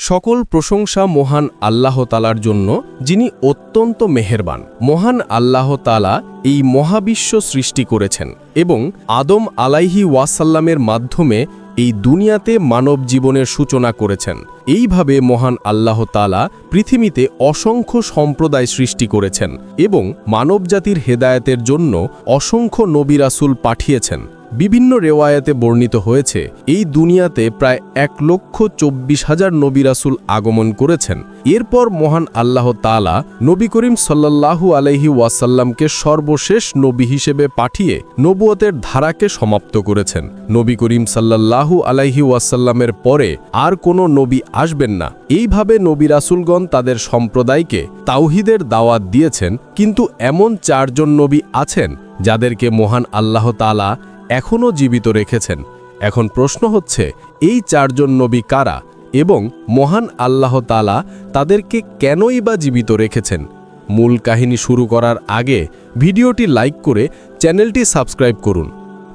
সকল প্রশংসা মহান আল্লাহ তাআলার জন্য, যিনি অত্যন্ত মেহেরবান। মহান আল্লাহ তাআলা এই মহাবিশ্ব সৃষ্টি করেছেন এবং আদম আলাইহি ওয়াসাল্লামের মাধ্যমে এই দুনিয়াতে মানব জীবনের সূচনা করেছেন। এইভাবে মহান আল্লাহ তাআলা পৃথিবীতে অসংখ্য সম্প্রদায় সৃষ্টি করেছেন এবং মানবজাতির হেদায়েতের জন্য অসংখ্য নবী রাসূল পাঠিয়েছেন। বিভিন্ন রেওয়ায়াতে বর্ণিত হয়েছে এই দুনিয়াতে প্রায় 1,24,000 নবী রাসূল আগমন করেছেন। এরপর মহান আল্লাহ তাআলা নবী করিম সাল্লাল্লাহু আলাইহি ওয়াসাল্লামকে সর্বশেষ নবী হিসেবে পাঠিয়ে নবুয়তের ধারাকে সমাপ্ত করেছেন। নবী করিম সাল্লাল্লাহু আলাইহি ওয়াসাল্লামের পরে আর কোনো নবী আসবেন না। এইভাবে নবী রাসূলগণ তাদের সম্প্রদায়কে তাওহীদের দাওয়াত দিয়েছেন, কিন্তু এমন 4 জন নবী আছেন যাদেরকে মহান আল্লাহ তাআলা এখনও জীবিত রেখেছেন। এখন প্রশ্ন হচ্ছে, এই 4 জন নবী কারা এবং মহান আল্লাহ তাআলা তাদেরকে কেনই বা জীবিত রেখেছেন? মূল কাহিনী শুরু করার আগে ভিডিওটি লাইক করে চ্যানেলটি সাবস্ক্রাইব করুন।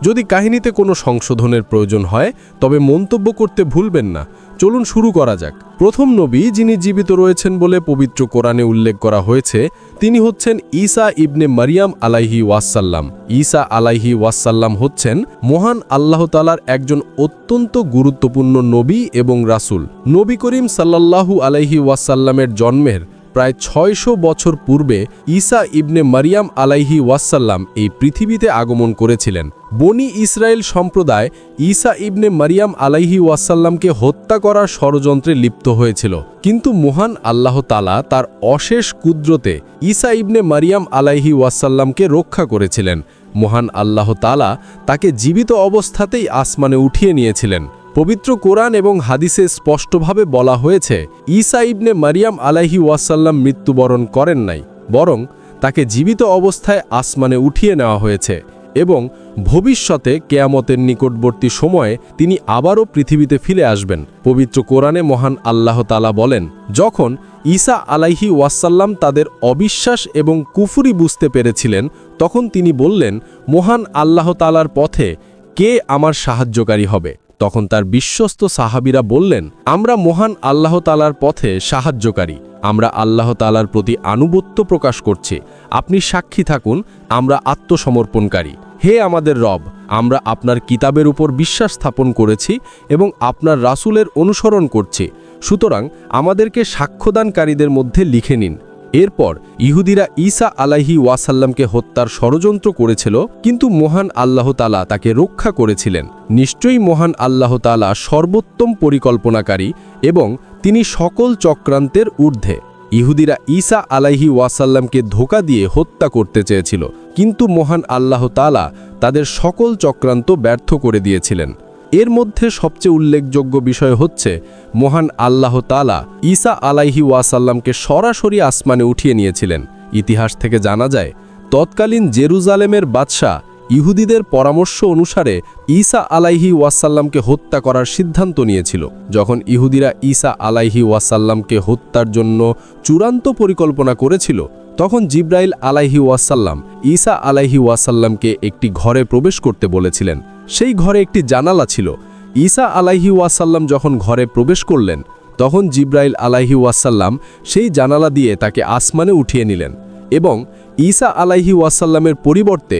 যদি কাহিনীতে কোনো সংশোধনের প্রয়োজন হয় তবে মন্তব্য করতে ভুলবেন না। চলুন শুরু করা যাক। প্রথম নবী যিনি জীবিত রয়েছেন বলে পবিত্র কোরআনে উল্লেখ করা হয়েছে, তিনি হচ্ছেন ঈসা ইবনে মারিয়াম আলাইহি ওয়াসাল্লাম। ঈসা আলাইহি ওয়াসাল্লাম হচ্ছেন মহান আল্লাহ তাআলার একজন অত্যন্ত গুরুত্বপূর্ণ নবী এবং রাসূল। নবী করিম সাল্লাল্লাহু আলাইহি ওয়াসাল্লামের জন্মের প্রায় 600 বছর পূর্বে ঈসা ইবনে মারিয়াম আলাইহি ওয়াসাল্লাম এই পৃথিবীতে আগমন করেছিলেন। বনি ইসরায়েল সম্প্রদায় ঈসা ইবনে মারিয়াম আলাইহি ওয়াসাল্লামকে হত্যা করার ষড়যন্ত্রে লিপ্ত হয়েছিল, কিন্তু মহান আল্লাহ তাআলা তার অশেষ কুদরতে ঈসা ইবনে মারিয়াম আলাইহি ওয়াসাল্লামকে রক্ষা করেছিলেন। মহান আল্লাহ তাআলা তাকে জীবিত অবস্থাতেই আসমানে উঠিয়ে নিয়েছিলেন। পবিত্র কোরআন এবং হাদিসে স্পষ্টভাবে বলা হয়েছে, ঈসা ইবনে মারিয়াম আলাইহি ওয়াসাল্লাম মৃত্যুবরণ করেন নাই, বরং তাকে জীবিত অবস্থায় আসমানে উঠিয়ে নেওয়া হয়েছে এবং ভবিষ্যতে কিয়ামতের নিকটবর্তী সময়ে তিনি আবারও পৃথিবীতে ফিরে আসবেন। পবিত্র কোরআনে মহান আল্লাহ তাআলা বলেন, যখন ঈসা আলাইহি ওয়াসাল্লাম তাদের অবিশ্বাস এবং কুফরি বুঝতে পেরেছিলেন, তখন তিনি বললেন, মহান আল্লাহ তাআলার পথে কে আমার সাহায্যকারী হবে? তখন তার বিশ্বস্ত সাহাবীরা বললেন, আমরা মহান আল্লাহ তাআলার পথে সাহায্যকারী, আমরা আল্লাহ তাআলার প্রতি আনুগত্য প্রকাশ করছি, আপনি সাক্ষী থাকুন, আমরা আত্মসমর্পণকারী। হে আমাদের রব, আমরা আপনার কিতাবের উপর বিশ্বাস স্থাপন করেছি এবং আপনার রাসূলের অনুসরণ করছি, সুতরাং আমাদেরকে সাক্ষ্যদানকারীদের মধ্যে লিখে নিন। এরপর ইহুদিরা ঈসা আলাইহি ওয়াসাল্লামকে হত্যার ষড়যন্ত্র করেছিল, কিন্তু মহান আল্লাহ তাআলা তাকে রক্ষা করেছিলেন। নিশ্চয়ই মহান আল্লাহ তাআলা সর্বোত্তম পরিকল্পনাকারী এবং তিনি সকল চক্রান্তের ঊর্ধ্বে। ইহুদিরা ঈসা আলাইহি ওয়াসাল্লামকে ধোঁকা দিয়ে হত্যা করতে চেয়েছিল, কিন্তু মহান আল্লাহ তাআলা তাদের সকল চক্রান্ত ব্যর্থ করে দিয়েছিলেন। এর মধ্যে সবচেয়ে উল্লেখযোগ্য বিষয় হচ্ছে, মহান আল্লাহ তাআলা ঈসা আলাইহি ওয়াসাল্লামকে সরাসরি আসমানে উঠিয়ে নিয়েছিলেন। ইতিহাস থেকে জানা যায়, তৎকালীন জেরুজালেমের বাদশাহ ইহুদিদের পরামর্শ অনুসারে ঈসা আলাইহি ওয়াসাল্লামকে হত্যা করার সিদ্ধান্ত নিয়েছিল। যখন ইহুদিরা ঈসা আলাইহি ওয়াসাল্লামকে হত্যার জন্য চূড়ান্ত পরিকল্পনা করেছিল, তখন জিব্রাইল আলাইহি ওয়াসাল্লাম ঈসা আলাইহি ওয়াসাল্লামকে একটি ঘরে প্রবেশ করতে বলেছিলেন। সেই ঘরে একটি জানালা ছিল। ঈসা আলাইহি ওয়াসাল্লাম যখন ঘরে প্রবেশ করলেন, তখন জিব্রাইল আলাইহি ওয়াসাল্লাম সেই জানালা দিয়ে তাকে আসমানে উঠিয়ে নিলেন এবং ঈসা আলাইহি ওয়াসাল্লামের পরিবর্তে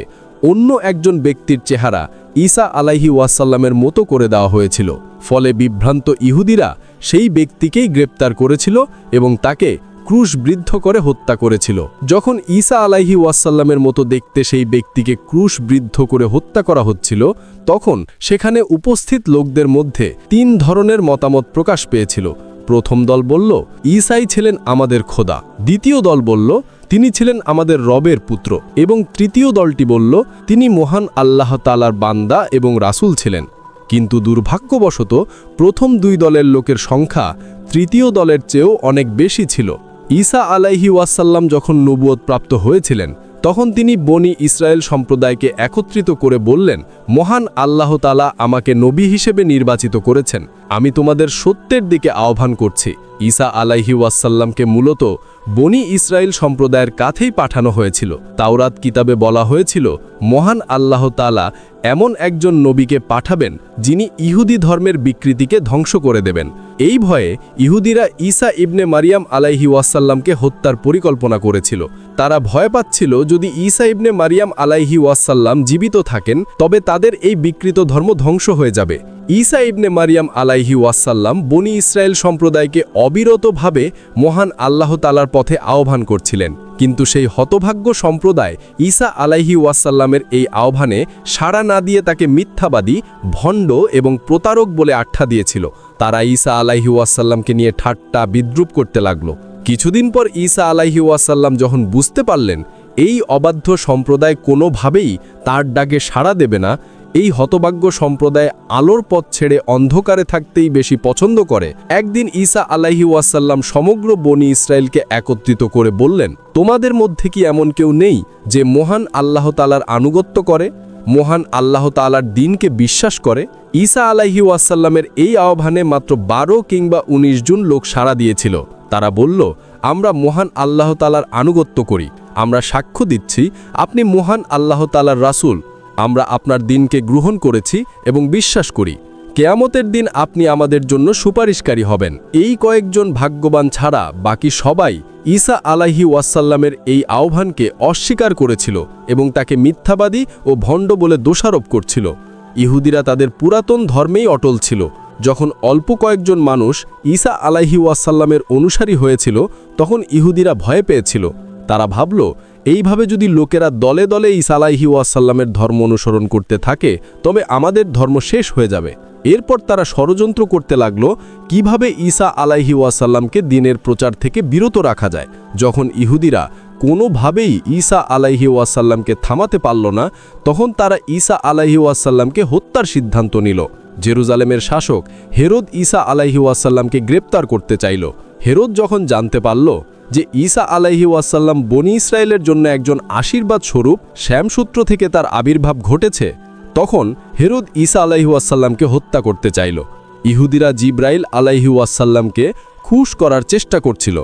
অন্য একজন ব্যক্তির চেহারা ঈসা আলাইহি ওয়াসাল্লামের মতো করে দেওয়া হয়েছিল। ফলে বিভ্রান্ত ইহুদিরা সেই ব্যক্তিকেই গ্রেপ্তার করেছিল এবং তাকে ক্রুশবিদ্ধ করে হত্যা করেছিল। যখন ঈসা আলাইহি ওয়াসাল্লামের মতো দেখতে সেই ব্যক্তিকে ক্রুশবিদ্ধ করে হত্যা করা হচ্ছিল, তখন সেখানে উপস্থিত লোকদের মধ্যে 3 ধরনের মতামত প্রকাশ পেয়েছিল। প্রথম দল বলল, ঈসাই ছিলেন আমাদের খোদা। দ্বিতীয় দল বলল, তিনি ছিলেন আমাদের রবের পুত্র। এবং তৃতীয় দলটি বলল, তিনি মহান আল্লাহ তাআলার বান্দা এবং রাসূল ছিলেন। কিন্তু দুর্ভাগ্যবশত প্রথম 2 দলের লোকের সংখ্যা তৃতীয় দলের চেয়েও অনেক বেশি ছিল। ঈসা আলাইহি ওয়াসাল্লাম যখন নবুয়ত প্রাপ্ত হয়েছিলেন, তখন তিনি বনি ইসরায়েল সম্প্রদায়কে একত্রিত করে বললেন, মহান আল্লাহ তাআলা আমাকে নবী হিসেবে নির্বাচিত করেছেন, আমি তোমাদের সত্যের দিকে আহ্বান করছি। ঈসা আলাইহি ওয়াসাল্লামকে মূলত বনি ইসরায়েল সম্প্রদায়ের কাছেই পাঠানো হয়েছিল। তাওরাত কিতাবে বলা হয়েছিল, মহান আল্লাহ তাআলা এমন একজন নবীকে পাঠাবেন যিনি ইহুদি ধর্মের বিকৃতিকে ধ্বংস করে দেবেন। এই ভয়ে ইহুদিরা ঈসা ইবনে মারিয়াম আলাইহি ওয়াসাল্লামকে হত্যার পরিকল্পনা করেছিল। তারা ভয় পাচ্ছিল যদি ঈসা ইবনে মারিয়াম আলাইহি ওয়াসাল্লাম জীবিত থাকেন তবে তাদের এই বিকৃত ধর্ম ধ্বংস হয়ে যাবে। ঈসা ইবনে মারিয়াম আলাইহি ওয়াসাল্লাম বনি ইসরায়েল সম্প্রদায়কে অবিরতভাবে মহান আল্লাহ তাআলার পথে আহ্বান করছিলেন, কিন্তু সেই হতভাগ্য সম্প্রদায় ঈসা আলাইহি ওয়াসাল্লামের এই আহ্বানে সাড়া না দিয়ে তাকে মিথ্যাবাদী, ভণ্ড এবং প্রতারক বলে আখ্যা দিয়েছিল। তারা ঈসা আলাইহি ওয়াসাল্লামকে নিয়ে ঠাট্টা বিদ্রূপ করতে লাগলো। কিছুদিন পর ঈসা আলাইহি ওয়াসাল্লাম যখন বুঝতে পারলেন এই অবাধ্য সম্প্রদায় কোনোভাবেই তার ডাকে সাড়া দেবে না, এই হতভাগ্য সম্প্রদায় আলোর পথ ছেড়ে অন্ধকারে থাকতেই বেশি পছন্দ করে, একদিন ঈসা আলাইহি ওয়াসাল্লাম সমগ্র বনি ইসরায়েলকে একত্রিত করে বললেন, তোমাদের মধ্যে কি এমন কেউ নেই যে মহান আল্লাহ তাআলার আনুগত্য করে, মহান আল্লাহ তাআলার দ্বীনকে বিশ্বাস করে? ঈসা আলাইহি ওয়াসাল্লামের এই আহ্বানে মাত্র 12 কিংবা 19 জন লোক সাড়া দিয়েছিল। তারা বলল, আমরা মহান আল্লাহ তাআলার আনুগত্য করি, আমরা সাক্ষ্য দিচ্ছি আপনি মহান আল্লাহ তাআলার রাসূল, আমরা আপনার দ্বীনকে গ্রহণ করেছি এবং বিশ্বাস করি, কিয়ামতের দিন আপনি আমাদের জন্য সুপারিশকারী হবেন। এই কয়েকজন ভাগ্যবান ছাড়া বাকি সবাই ঈসা আলাইহি ওয়াসাল্লামের এই আহ্বানকে অস্বীকার করেছিল এবং তাকে মিথ্যাবাদী ও ভণ্ড বলে দোষারোপ করছিল। ইহুদিরা তাদের পুরাতন ধর্মেই অটল ছিল। যখন অল্প কয়েকজন মানুষ ঈসা আলাইহি ওয়াসাল্লামের অনুসারী হয়েছিল তখন ইহুদিরা ভয় পেয়েছিল। তারা ভাবল, এইভাবে যদি লোকেরা দলে দলে ঈসা আলাইহি ওয়াসাল্লামের ধর্ম অনুসরণ করতে থাকে তবে আমাদের ধর্ম শেষ হয়ে যাবে। এরপর তারা ষড়যন্ত্র করতে লাগল কিভাবে ঈসা আলাইহি ওয়াসাল্লামকে দ্বীনের প্রচার থেকে বিরত রাখা যায়। যখন ইহুদিরা কোনোভাবেই ঈসা আলাইহি ওয়াসাল্লামকে থামাতে পারল না তখন তারা ঈসা আলাইহি ওয়াসাল্লামকে হত্যার সিদ্ধান্ত নিল। জেরুজালেমের শাসক হেরোদ ঈসা আলাইহি ওয়াসাল্লামকে গ্রেপ্তার করতে চাইল। হেরোদ যখন জানতে পারল যে ঈসা আলাইহি ওয়াসাল্লাম বনি ইসরায়েলের জন্য একজন আশীর্বাদ স্বরূপ শ্যামসূত্র থেকে তার আবির্ভাব ঘটেছে, তখন হেরোদ ঈসা আলাইহি ওয়াসাল্লামকে হত্যা করতে চাইল। ইহুদিরা জিব্রাইল আলাইহি ওয়াসাল্লামকে খুশ করার চেষ্টা করছিল।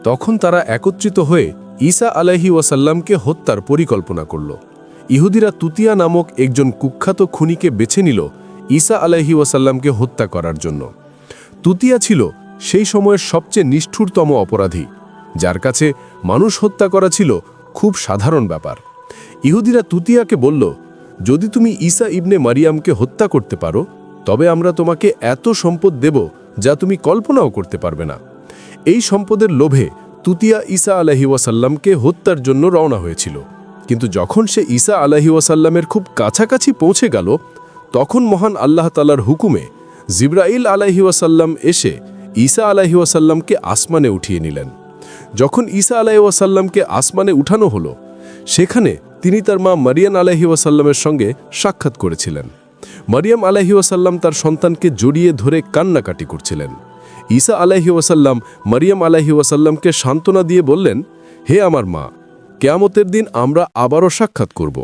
তখন তারা একত্রিত হয়ে ঈসা আলাইহি ওয়াসাল্লামকে হত্যার পরিকল্পনা করল। ইহুদিরা তুতিয়া নামক একজন কুখ্যাত খুনিকে বেছে নিল ঈসা আলাইহি ওয়াসাল্লামকে হত্যা করার জন্য। তুতিয়া ছিল সেই সময়ের সবচেয়ে নিষ্ঠুরতম অপরাধী, যার কাছে মানুষ হত্যা করা ছিল খুব সাধারণ ব্যাপার। ইহুদিরা তুতিয়াকে বলল, যদি তুমি ঈসা ইবনে মারিয়ামকে হত্যা করতে পারো তবে আমরা তোমাকে এত সম্পদ দেব যা তুমি কল্পনাও করতে পারবে না। এই সম্পদের লোভে তুতিয়া ঈসা আলাইহি ওয়াসাল্লামকে হত্যার জন্য রওনা হয়েছিল। কিন্তু যখন সে ঈসা আলাইহি ওয়াসাল্লামের খুব কাছাকাছি পৌঁছে গেল তখন মহান আল্লাহ তাআলার হুকুমে জিব্রাইল আলাইহি ওয়াসাল্লাম এসে ঈসা আলাইহি ওয়াসাল্লামকে আসমানে উঠিয়ে নিলেন। যখন ঈসা আলাইহি ওয়াসাল্লামকে আসমানে উঠানো হলো সেখানে তিনি তার মা মারিয়াম আলাইহি ওয়াসাল্লামের সঙ্গে সাক্ষাৎ করেছিলেন। মারিয়াম আলাইহি ওয়াসাল্লাম তার সন্তানকে জড়িয়ে ধরে কান্নাকাটি করছিলেন। ঈসা আলাইহি ওয়াসাল্লাম মারিয়াম আলাইহি ওয়াসাল্লামকে সান্ত্বনা দিয়ে বললেন, হে আমার মা, কিয়ামতের দিন আমরা আবারও সাক্ষাৎ করব।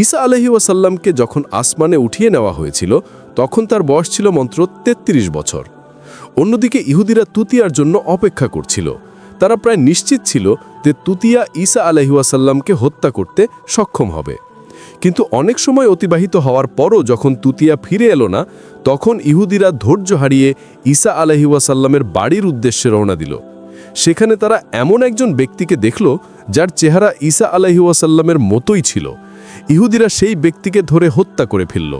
ঈসা আলাইহি ওয়াসাল্লামকে যখন আসমানে উঠিয়ে নেওয়া হয়েছিল তখন তার বয়স ছিল মাত্র 33 বছর। অন্যদিকে ইহুদিরা তুতিয়ার জন্য অপেক্ষা করছিল। তারা প্রায় নিশ্চিত ছিল যে তুতিয়া ঈসা আলাইহি ওয়াসাল্লামকে হত্যা করতে সক্ষম হবে। কিন্তু অনেক সময় অতিবাহিত হওয়ার পরও যখন তুতিয়া ফিরে এলো না তখন ইহুদিরা ধৈর্য হারিয়ে ঈসা আলাইহি ওয়াসাল্লামের বাড়ির উদ্দেশ্যে রওনা দিল। সেখানে তারা এমন একজন ব্যক্তিকে দেখল যার চেহারা ঈসা আলাইহি ওয়াসাল্লামের মতোই ছিল। ইহুদিরা সেই ব্যক্তিকে ধরে হত্যা করে ফেলল।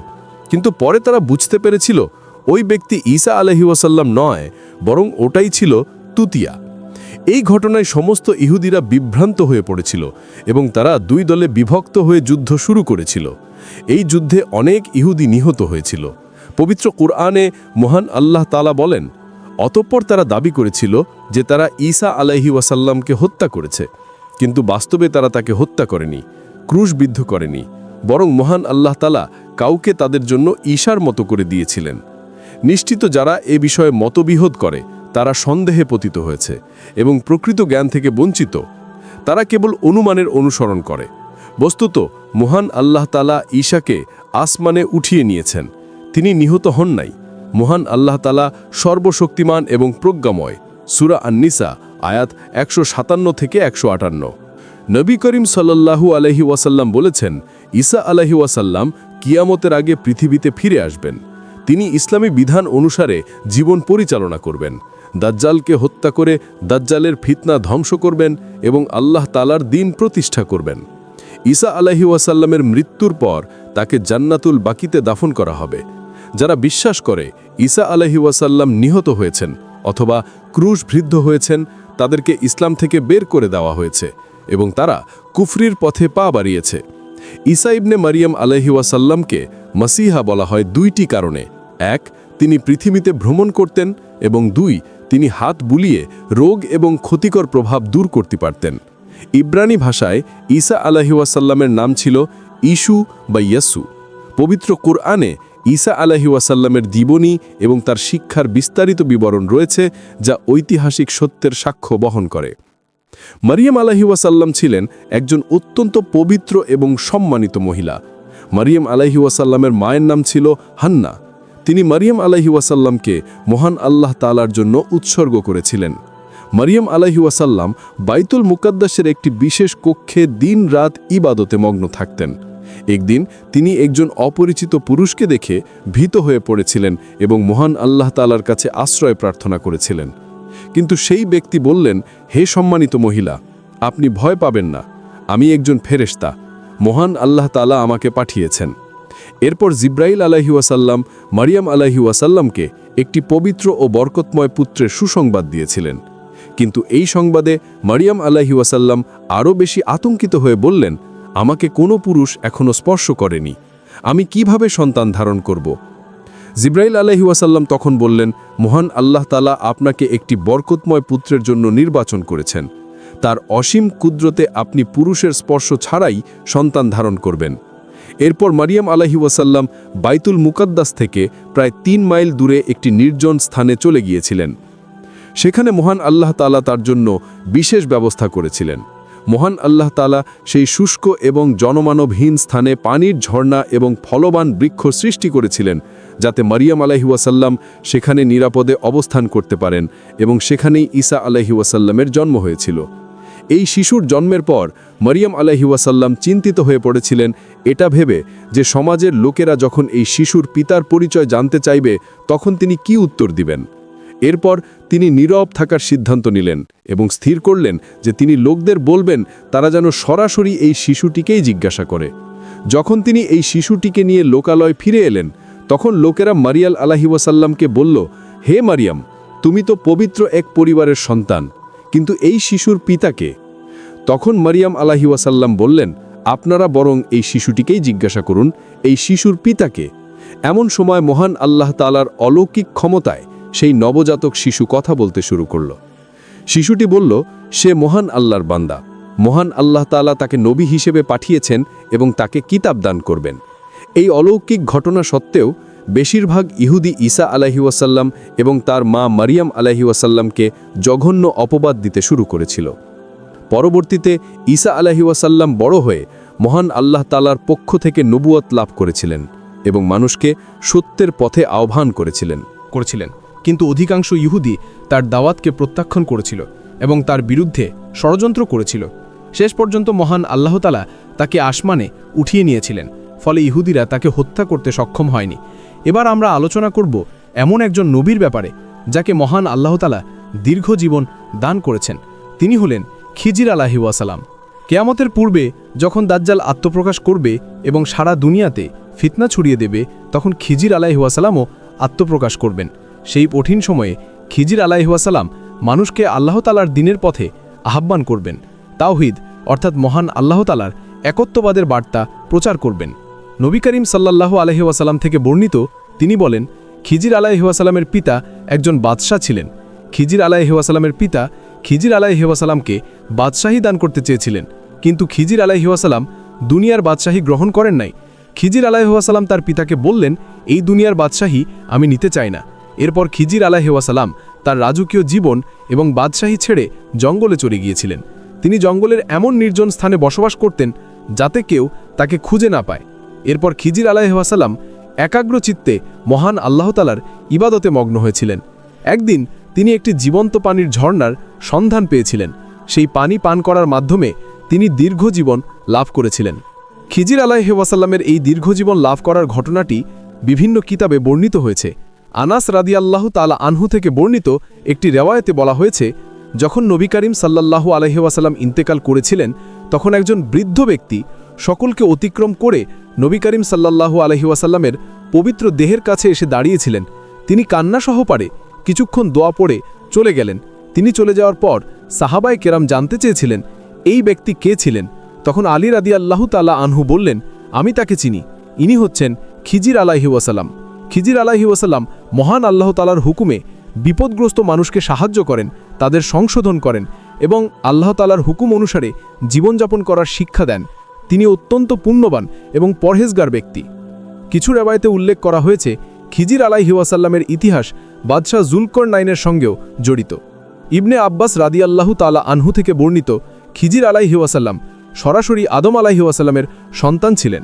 কিন্তু পরে তারা বুঝতে পেরেছিল ওই ব্যক্তি ঈসা আলাইহি ওয়াসাল্লাম নয়, বরং ওটাই ছিল তুতিয়া। এই ঘটনায় সমস্ত ইহুদিরা বিভ্রান্ত হয়ে পড়েছিল এবং তারা দুই দলে বিভক্ত হয়ে যুদ্ধ শুরু করেছিল। এই যুদ্ধে অনেক ইহুদি নিহত হয়েছিল। পবিত্র কুরআনে মহান আল্লাহ তাআলা বলেন, অতঃপর তারা দাবি করেছিল যে তারা ঈসা আলাইহি ওয়াসাল্লামকে হত্যা করেছে, কিন্তু বাস্তবে তারা তাকে হত্যা করেনি, ক্রুশবিদ্ধ করেনি, বরং মহান আল্লাহ তাআলা কাউকে তাদের জন্য ঈসার মতো করে দিয়েছিলেন। নিশ্চিত যারা এ বিষয়ে মতবিরোধ করে তারা সন্দেহে পতিত হয়েছে এবং প্রকৃত জ্ঞান থেকে বঞ্চিত। তারা কেবল অনুমানের অনুসরণ করে। বস্তুত মহান আল্লাহ তাআলা ঈসাকে আসমানে উঠিয়ে নিয়েছেন। তিনি নিহত হন নাই, মহান আল্লাহ তাআলা সর্বশক্তিমান এবং প্রজ্ঞাময়। সূরা আন-নিসা আয়াত 157 থেকে 158। নবী করিম সাল্লাল্লাহু আলাইহি ওয়াসাল্লাম বলেছেন, ঈসা আলাইহি ওয়াসাল্লাম কিয়ামতের আগে পৃথিবীতে ফিরে আসবেন। তিনি ইসলামী বিধান অনুসারে জীবন পরিচালনা করবেন, দাজ্জালকে হত্যা করে দাজ্জালের ফিতনা ধ্বংস করবেন এবং আল্লাহ তাআলার দ্বীন প্রতিষ্ঠা করবেন। ঈসা আলাইহি ওয়াসাল্লামের মৃত্যুর পর তাকে জান্নাতুল বাকিতে দাফন করা হবে। যারা বিশ্বাস করে ঈসা আলাইহি ওয়াসাল্লাম নিহত হয়েছেন অথবা ক্রুশবিদ্ধ হয়েছেন, তাদেরকে ইসলাম থেকে বের করে দেওয়া হয়েছে এবং তারা কুফরির পথে পা বাড়িয়েছে। ঈসা ইবনে মারিয়াম আলাইহি ওয়াসাল্লামকে মাসিহা বলা হয় দুইটি কারণে। এক, তিনি পৃথিবীতে ভ্রমণ করতেন এবং দুই, তিনি হাত বুলিয়ে রোগ এবং ক্ষতিকর প্রভাব দূর করতে পারতেন। ইব্রানি ভাষায় ঈসা আলাইহি ওয়াসাল্লামের নাম ছিল ইশু বা ইয়াসু। পবিত্র কুরআনে ঈসা আলাইহি ওয়াসাল্লামের জীবনী এবং তার শিক্ষার বিস্তারিত বিবরণ রয়েছে, যা ঐতিহাসিক সত্যের সাক্ষ্য বহন করে। মারিয়াম আলাইহি ওয়াসাল্লাম ছিলেন একজন অত্যন্ত পবিত্র এবং সম্মানিত মহিলা। মারিয়াম আলাইহি ওয়াসাল্লামের মায়ের নাম ছিল হান্না। তিনি মারিয়াম আলাইহি ওয়াসাল্লামকে মহান আল্লাহ তাআলার জন্য উৎসর্গ করেছিলেন। মারিয়াম আলাইহি ওয়াসাল্লাম বাইতুল মুকাদ্দাসের একটি বিশেষ কক্ষে দিন-রাত ইবাদতে মগ্ন থাকতেন। একদিন তিনি একজন অপরিচিত পুরুষকে দেখে ভীত হয়ে পড়েছিলেন এবং মহান আল্লাহ তাআলার কাছে আশ্রয় প্রার্থনা করেছিলেন। কিন্তু সেই ব্যক্তি বললেন, হে সম্মানিত মহিলা, আপনি ভয় পাবেন না, আমি একজন ফেরেশতা, মহান আল্লাহ তাআলা আমাকে পাঠিয়েছেন। এরপর জিব্রাইল আলাইহি ওয়াসাল্লাম মারিয়াম আলাইহি ওয়াসাল্লামকে একটি পবিত্র ও বরকতময় পুত্রের সুসংবাদ দিয়েছিলেন। কিন্তু এই সংবাদে মারিয়াম আলাইহি ওয়াসাল্লাম আরও বেশি আতঙ্কিত হয়ে বললেন, আমাকে কোনো পুরুষ এখনও স্পর্শ করেনি, আমি কিভাবে সন্তান ধারণ করব? জিব্রাইল আলাইহি ওয়াসাল্লাম তখন বললেন, মহান আল্লাহ তাআলা আপনাকে একটি বরকতময় পুত্রের জন্য নির্বাচন করেছেন। তার অসীম কুদরতে আপনি পুরুষের স্পর্শ ছাড়াই সন্তান ধারণ করবেন। এরপর মারিয়াম আলাইহি ওয়াসাল্লাম বাইতুল মুকাদ্দাস থেকে প্রায় 3 মাইল দূরে একটি নির্জন স্থানে চলে গিয়েছিলেন। সেখানে মহান আল্লাহ তাআলা তার জন্য বিশেষ ব্যবস্থা করেছিলেন। মহান আল্লাহ তাআলা সেই শুষ্ক এবং জনমানবহীন স্থানে পানির ঝর্ণা এবং ফলবান বৃক্ষ সৃষ্টি করেছিলেন, যাতে মারিয়াম আলাইহি ওয়াসাল্লাম সেখানে নিরাপদে অবস্থান করতে পারেন এবং সেখানেই ঈসা আলাইহি ওয়াসাল্লামের জন্ম হয়েছিল। এই শিশুর জন্মের পর মারিয়াম আলাইহি ওয়াসাল্লাম চিন্তিত হয়ে পড়েছিলেন, এটা ভেবে যে সমাজের লোকেরা যখন এই শিশুর পিতার পরিচয় জানতে চাইবে তখন তিনি কি উত্তর দিবেন। এরপর তিনি নীরব থাকার সিদ্ধান্ত নিলেন এবং স্থির করলেন যে তিনি লোকদের বলবেন তারা যেন সরাসরি এই শিশুটিকেই জিজ্ঞাসা করে। যখন তিনি এই শিশুটিকে নিয়ে লোকালয় ফিরে এলেন, তখন লোকেরা মারিয়াম আলাইহি ওয়াসাল্লামকে বলল, হে মারিয়াম, তুমি তো পবিত্র এক পরিবারের সন্তান, কিন্তু এই শিশুর পিতাকে? তখন মারিয়াম আলাইহি ওয়াসাল্লাম বললেন, আপনারা বরং এই শিশুটিকেই জিজ্ঞাসা করুন, এই শিশুর পিতাকে। এমন সময় মহান আল্লাহ তাআলার অলৌকিক ক্ষমতায় সেই নবজাতক শিশু কথা বলতে শুরু করল। শিশুটি বলল, সে মহান আল্লাহর বান্দা, মহান আল্লাহ তাআলা তাকে নবী হিসেবে পাঠিয়েছেন এবং তাকে কিতাব দান করবেন। এই অলৌকিক ঘটনা সত্ত্বেও বেশিরভাগ ইহুদি ঈসা আলাইহি ওয়াসাল্লাম এবং তার মা মারিয়াম আলাইহি ওয়াসাল্লামকে জঘন্য অপবাদ দিতে শুরু করেছিল। পরবর্তীতে ঈসা আলাইহি ওয়াসাল্লাম বড় হয়ে মহান আল্লাহ তাআলার পক্ষ থেকে নবুয়ত লাভ করেছিলেন এবং মানুষকে সত্যের পথে আহ্বান করেছিলেন। কিন্তু অধিকাংশ ইহুদি তার দাওয়াতকে প্রত্যাখ্যান করেছিল এবং তার বিরুদ্ধে ষড়যন্ত্র করেছিল। শেষ পর্যন্ত মহান আল্লাহ তাআলা তাকে আসমানে উঠিয়ে নিয়েছিলেন, ফলে ইহুদিরা তাকে হত্যা করতে সক্ষম হয়নি। এবার আমরা আলোচনা করব এমন একজন নবীর ব্যাপারে যাকে মহান আল্লাহ তাআলা দীর্ঘ জীবন দান করেছেন। তিনি হলেন খিজির আলাইহি ওয়াসাল্লাম। কিয়ামতের পূর্বে যখন দাজ্জাল আত্মপ্রকাশ করবে এবং সারা দুনিয়াতে ফিতনা ছড়িয়ে দেবে, তখন খিজির আলাইহি ওয়াসাল্লামও আত্মপ্রকাশ করবেন। সেই কঠিন সময়ে খিজির আলাইহি ওয়াসাল্লাম মানুষকে আল্লাহ তাআলার দ্বীনের পথে আহ্বান করবেন, তাওহীদ অর্থাৎ মহান আল্লাহ তাআলার একত্ববাদের বার্তা প্রচার করবেন। নবী করিম সাল্লাল্লাহু আলাইহি ওয়াসাল্লাম থেকে বর্ণিত, তিনি বলেন, খিজির আলাইহি ওয়াসাল্লামের পিতা একজন বাদশাহ ছিলেন। খিজির আলাইহি ওয়াসাল্লামের পিতা খিজির আলাইহি ওয়াসাল্লামকে বাদশাহী দান করতে চেয়েছিলেন, কিন্তু খিজির আলাইহি ওয়াসাল্লাম দুনিয়ার বাদশাহী গ্রহণ করেন নাই। খিজির আলাইহি ওয়াসাল্লাম তার পিতাকে বললেন, এই দুনিয়ার বাদশাহী আমি নিতে চাই না। এরপর খিজির আলাইহি ওয়াসাল্লাম তার রাজকীয় জীবন এবং বাদশাহী ছেড়ে জঙ্গলে চলে গিয়েছিলেন। তিনি জঙ্গলের এমন নির্জন স্থানে বসবাস করতেন যাতে কেউ তাকে খুঁজে না পায়। এরপর খিজির আলাইহি ওয়াসাল্লাম একাগ্র চিত্তে মহান আল্লাহ তাআলার ইবাদতে মগ্ন হয়েছিলেন। একদিন তিনি একটি জীবন্ত পানির ঝর্ণার সন্ধান পেয়েছিলেন। সেই পানি পান করার মাধ্যমে তিনি দীর্ঘ জীবন লাভ করেছিলেন। খিজির আলাইহি ওয়াসাল্লামের এই দীর্ঘজীবন লাভ করার ঘটনাটি বিভিন্ন কিতাবে বর্ণিত হয়েছে। আনাস রাদিয়াল্লাহু তাআলা আনহু থেকে বর্ণিত একটি রেওয়ায়েতে বলা হয়েছে, যখন নবী করিম সাল্লাল্লাহু আলাইহি ওয়াসাল্লাম ইন্তেকাল করেছিলেন, তখন একজন বৃদ্ধ ব্যক্তি সকলকে অতিক্রম করে নবী করিম সাল্লাল্লাহু আলাইহি ওয়াসাল্লামের পবিত্র দেহের কাছে এসে দাঁড়িয়েছিলেন। তিনি কান্না সহকারে কিছুক্ষণ দোয়া পড়ে চলে গেলেন। তিনি চলে যাওয়ার পর সাহাবায়ে কেরাম জানতে চেয়েছিলেন এই ব্যক্তি কে ছিলেন। তখন আলী রাদিয়াল্লাহু তাআলা আনহু বললেন, আমি তাকে চিনি, ইনি হচ্ছেন খিজির আলাইহি ওয়াসাল্লাম। খিজির আলাইহি ওয়াসাল্লাম মহান আল্লাহ তাআলার হুকুমে বিপদগ্রস্ত মানুষকে সাহায্য করেন, তাদের সংশোধন করেন এবং আল্লাহ তাআলার হুকুম অনুসারে জীবনযাপন করার শিক্ষা দেন। তিনি অত্যন্ত পুণ্যবান এবং পরহেজগার ব্যক্তি। কিছু রেওয়ায়েতে উল্লেখ করা হয়েছে খিজির আলাইহি ওয়াসাল্লামের ইতিহাস বাদশাহ জুলকরনাইনের সঙ্গেও জড়িত। ইবনে আব্বাস রাদিয়াল্লাহু তাআলা আনহু থেকে বর্ণিত, খিজির আলাইহি ওয়াসাল্লাম সরাসরি আদম আলাইহি ওয়াসাল্লামের সন্তান ছিলেন।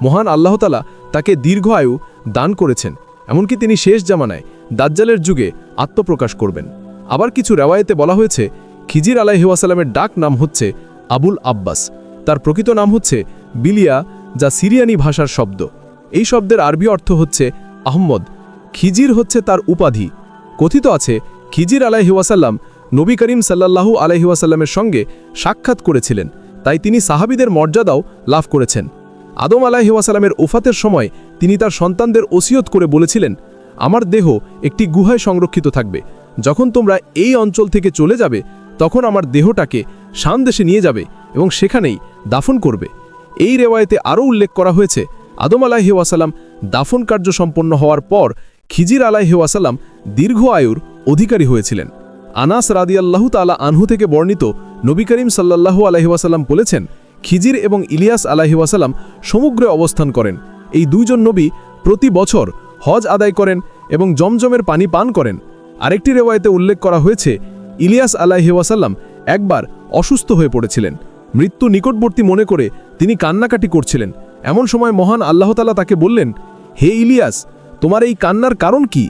মহান আল্লাহ তাআলা তাকে দীর্ঘ আয়ু দান করেছেন, এমনকি তিনি শেষ জামানায় দাজ্জালের যুগে আত্মপ্রকাশ করবেন। আবার কিছু রেওয়ায়েতে বলা হয়েছে খিজির আলাইহি ওয়াসাল্লামের ডাক নাম হচ্ছে আবুল আব্বাস। তার প্রকৃত নাম হচ্ছে বিলিয়া, যা সিরিয়ানি ভাষার শব্দ। এই শব্দের আরবি অর্থ হচ্ছে আহম্মদ। খিজির হচ্ছে তার উপাধি। কথিত আছে খিজির আলাইহি ওয়াসাল্লাম নবী করিম সাল্লাল্লাহু আলাইহি ওয়াসাল্লামের সঙ্গে সাক্ষাৎ করেছিলেন, তাই তিনি সাহাবীদের মর্যাদাও লাভ করেছেন। আদম আলাইহি ওয়াসাল্লামের ওফাতের সময় তিনি তার সন্তানদের ওসিয়ত করে বলেছিলেন, আমার দেহ একটি গুহায় সংরক্ষিত থাকবে। যখন তোমরা এই অঞ্চল থেকে চলে যাবে, তখন আমার দেহটাকে শাম দেশে নিয়ে যাবে এবং সেখানেই দাফন করবে। এই রেওয়ায়েতে আরও উল্লেখ করা হয়েছে আদম আলাইহি ওয়াসাল্লাম দাফন কার্য সম্পন্ন হওয়ার পর খিজির আলাইহি ওয়াসাল্লাম দীর্ঘ আয়ুর অধিকারী হয়েছিলেন। আনাস রাদিয়াল্লাহু তাআলা আনহু থেকে বর্ণিত, নবী করিম সাল্লাল্লাহু আলাইহি ওয়াসাল্লাম বলেছেন, খিজির এবং ইলিয়াস আলাইহি ওয়াসাল্লাম সমুদ্রে অবস্থান করেন। এই দুইজন নবী প্রতি বছর হজ আদায় করেন এবং জমজমের পানি পান করেন। আরেকটি রেওয়ায়েতে উল্লেখ করা হয়েছে ইলিয়াস আলাইহি ওয়াসাল্লাম একবার অসুস্থ হয়ে পড়েছিলেন। মৃত্যু নিকটবর্তী মনে করে তিনি কান্নাকাটি করছিলেন। এমন সময় মহান আল্লাহ তাআলা তাকে বললেন, হে ইলিয়াস, তোমার এই কান্নার কারণ কি?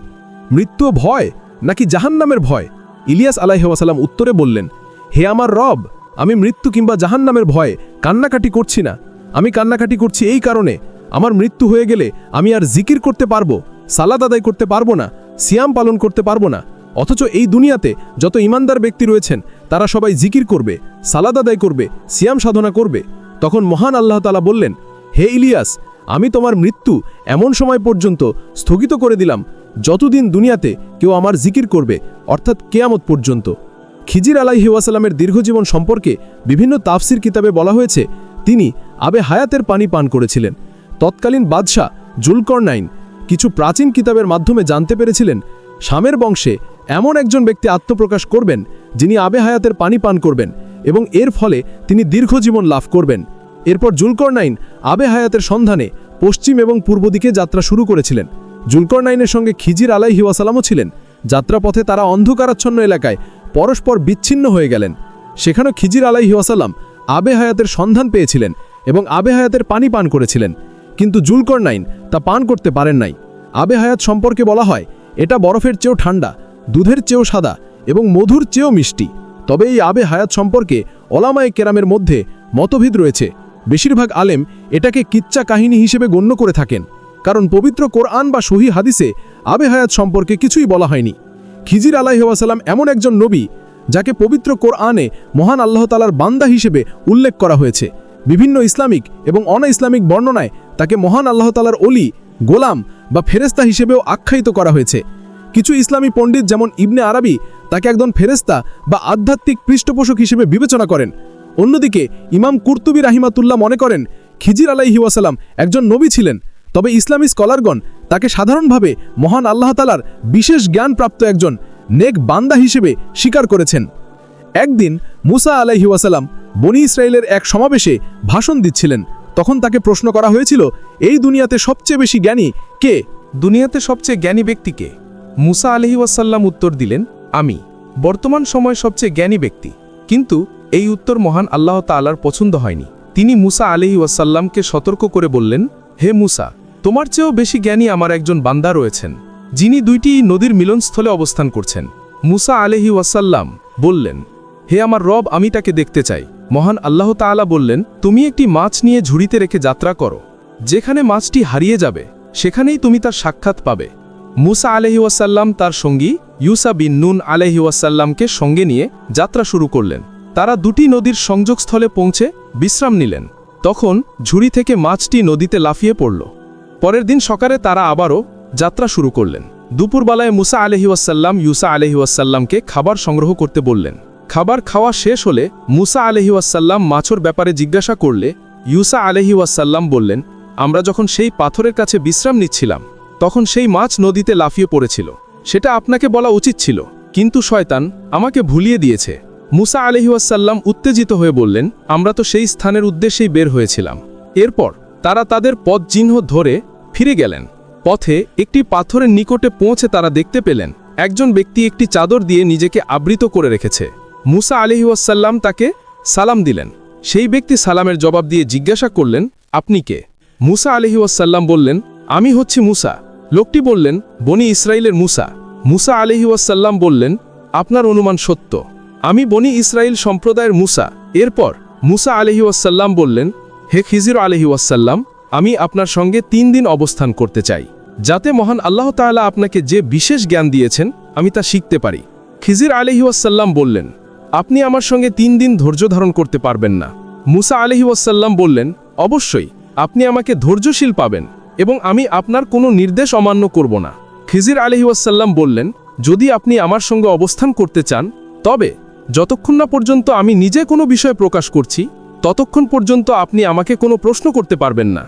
মৃত্যু ভয় নাকি জাহান্নামের ভয়? ইলিয়াস আলাইহি ওয়াসাল্লাম উত্তরে বললেন, হে আমার রব, আমি মৃত্যু কিংবা জাহান্নামের ভয়ে কান্নাকাটি করছি না। আমি কান্নাকাটি করছি এই কারণে, আমার মৃত্যু হয়ে গেলে আমি আর জিকির করতে পারবো, সালাত আদায় করতে পারবো না, সিয়াম পালন করতে পারবো না। অথচ এই দুনিয়াতে যত ইমানদার ব্যক্তি রয়েছেন তারা সবাই জিকির করবে, সালাত আদায় করবে, সিয়াম সাধনা করবে। তখন মহান আল্লাহ তাআলা বললেন, হে ইলিয়াস, আমি তোমার মৃত্যু এমন সময় পর্যন্ত স্থগিত করে দিলাম যতদিন দুনিয়াতে কেউ আমার জিকির করবে, অর্থাৎ কিয়ামত পর্যন্ত। খিজির আলাইহি ওয়াসাল্লামের দীর্ঘজীবন সম্পর্কে বিভিন্ন তাফসির কিতাবে বলা হয়েছে তিনি আবে হায়াতের পানি পান করেছিলেন। তৎকালীন বাদশাহ জুলকরনাইন কিছু প্রাচীন কিতাবের মাধ্যমে জানতে পেরেছিলেন শামের বংশে এমন একজন ব্যক্তি আত্মপ্রকাশ করবেন যিনি আবে হায়াতের পানি পান করবেন এবং এর ফলে তিনি দীর্ঘজীবন লাভ করবেন। এরপর জুলকরনাইন আবে হায়াতের সন্ধানে পশ্চিম এবং পূর্ব দিকে যাত্রা শুরু করেছিলেন। জুলকরনাইনের সঙ্গে খিজির আলাইহি ওয়াসাল্লামও ছিলেন। যাত্রাপথে তারা অন্ধকারাচ্ছন্ন এলাকায় পরস্পর বিচ্ছিন্ন হয়ে গেলেন। সেখানেও খিজির আলাইহি ওয়াসাল্লাম আবে হায়াতের সন্ধান পেয়েছিলেন এবং আবে হায়াতের পানি পান করেছিলেন, কিন্তু জুলকরনাইন তা পান করতে পারেন নাই। আবে হায়াত সম্পর্কে বলা হয় এটা বরফের চেয়েও ঠান্ডা, দুধের চেয়েও সাদা এবং মধুর চেয়েও মিষ্টি। তবে এই আবে হায়াত সম্পর্কে ওলামায়ে কেরামের মধ্যে মতভেদ রয়েছে। বেশিরভাগ আলেম এটাকে কিচ্ছা কাহিনী হিসেবে গণ্য করে থাকেন, কারণ পবিত্র কোরআন বা সহিহ হাদিসে আবে হায়াত সম্পর্কে কিছুই বলা হয়নি। খিজির আলাইহি ওয়াসাল্লাম এমন একজন নবী যাকে পবিত্র কোরআনে মহান আল্লাহ তাআলার বান্দা হিসেবে উল্লেখ করা হয়েছে। বিভিন্ন ইসলামিক এবং অন ইসলামিক বর্ণনায় তাকে মহান আল্লাহ তাআলার ওলি, গোলাম বা ফেরেস্তা হিসেবেও আখ্যায়িত করা হয়েছে। কিছু ইসলামী পণ্ডিত যেমন ইবনে আরবি তাকে একজন ফেরেস্তা বা আধ্যাত্মিক পৃষ্ঠপোষক হিসেবে বিবেচনা করেন। অন্যদিকে ইমাম কুরতুবী রাহিমাতুল্লাহ মনে করেন খিজির আলাইহি ওয়াসাল্লাম একজন নবী ছিলেন, তবে ইসলামী স্কলারগণ তাকে সাধারণভাবে মহান আল্লাহ তাআলার বিশেষ জ্ঞানপ্রাপ্ত একজন নেক বান্দা হিসেবে স্বীকার করেছেন। একদিন মুসা আলাইহি ওয়াসাল্লাম বনি ইসরায়েলের এক সমাবেশে ভাষণ দিচ্ছিলেন। তখন তাকে প্রশ্ন করা হয়েছিল, এই দুনিয়াতে সবচেয়ে বেশি জ্ঞানী কে? দুনিয়াতে সবচেয়ে জ্ঞানী ব্যক্তি কে? মুসা আলাইহি ওয়াসাল্লাম উত্তর দিলেন, আমি বর্তমান সময়ে সবচেয়ে জ্ঞানী ব্যক্তি। কিন্তু এই উত্তর মহান আল্লাহ তাআলার পছন্দ হয়নি। তিনি মুসা আলাইহি ওয়াসাল্লামকে সতর্ক করে বললেন, হে মুসা, তোমার চেয়েও বেশি জ্ঞানী আমার একজন বান্দা রয়েছেন, যিনি দুইটি নদীর মিলনস্থলে অবস্থান করছেন। মুসা আলাইহি ওয়াসাল্লাম বললেন, হে আমার রব, আমি তাকে দেখতে চাই। মহান আল্লাহ তাআলা বললেন, তুমি একটি মাছ নিয়ে ঝুড়িতে রেখে যাত্রা করো। যেখানে মাছটি হারিয়ে যাবে সেখানেই তুমি তার সাক্ষাৎ পাবে। মুসা আলাইহি ওয়াসাল্লাম তার সঙ্গী ইউসা বিন নুন আলাইহি ওয়াসাল্লামকে সঙ্গে নিয়ে যাত্রা শুরু করলেন। তারা দুটি নদীর সংযোগস্থলে পৌঁছে বিশ্রাম নিলেন। তখন ঝুড়ি থেকে মাছটি নদীতে লাফিয়ে পড়ল। পরের দিন সকালে তারা আবারও যাত্রা শুরু করলেন। দুপুরবেলায় মুসা আলাইহি ওয়াসাল্লাম ইউসা আলাইহি ওয়াসাল্লামকে খাবার সংগ্রহ করতে বললেন। খাবার খাওয়া শেষ হলে মুসা আলাইহি ওয়াসাল্লাম মাছের ব্যাপারে জিজ্ঞাসা করলে ইউসা আলাইহি ওয়াসাল্লাম বললেন, আমরা যখন সেই পাথরের কাছে বিশ্রাম নিচ্ছিলাম তখন সেই মাছ নদীতে লাফিয়ে পড়েছিল। সেটা আপনাকে বলা উচিত ছিল, কিন্তু শয়তান আমাকে ভুলিয়ে দিয়েছে। মুসা আলাইহি ওয়াসাল্লাম উত্তেজিত হয়ে বললেন, আমরা তো সেই স্থানের উদ্দেশ্যেই বের হয়েছিলাম। এরপর তারা তাদের পথ চিহ্ন ধরে ফিরে গেলেন। পথে একটি পাথরের নিকটে পৌঁছে তারা দেখতে পেলেন একজন ব্যক্তি একটি চাদর দিয়ে নিজেকে আবৃত করে রেখেছে। মুসা আলাইহি ওয়াসাল্লাম তাকে সালাম দিলেন। সেই ব্যক্তি সালামের জবাব দিয়ে জিজ্ঞাসা করলেন, আপনি কে? মুসা আলাইহি ওয়াসাল্লাম বললেন, আমি হচ্ছি মুসা। লোকটি বললেন, বনি ইসরাইলের মুসা। মুসা আলাইহি ওয়াসাল্লাম বললেন, আপনার অনুমান সত্য, আমি বনি ইসরাইল সম্প্রদায়ের মুসা। এরপর মুসা আলাইহি ওয়াসাল্লাম বললেন, হে খিজির আলাইহি ওয়াসাল্লাম, আমি আপনার সঙ্গে 3 দিন অবস্থান করতে চাই, যাতে মহান আল্লাহ তাআলা আপনাকে যে বিশেষ জ্ঞান দিয়েছেন আমি তা শিখতে পারি। খিজির আলাইহি ওয়াসাল্লাম বললেন, আপনি আমার সঙ্গে 3 দিন ধৈর্য ধারণ করতে পারবেন না। মুসা আলাইহি ওয়াসাল্লাম বললেন, অবশ্যই আপনি আমাকে ধৈর্যশীল পাবেন এবং আমি আপনার কোনো নির্দেশ অমান্য করব না। খিজির আলাইহি ওয়াসাল্লাম বললেন, যদি আপনি আমার সঙ্গে অবস্থান করতে চান তবে যতক্ষণ না পর্যন্ত আমি নিজে কোনো বিষয় প্রকাশ করছি ততক্ষণ পর্যন্ত আপনি আমাকে কোনো প্রশ্ন করতে পারবেন না।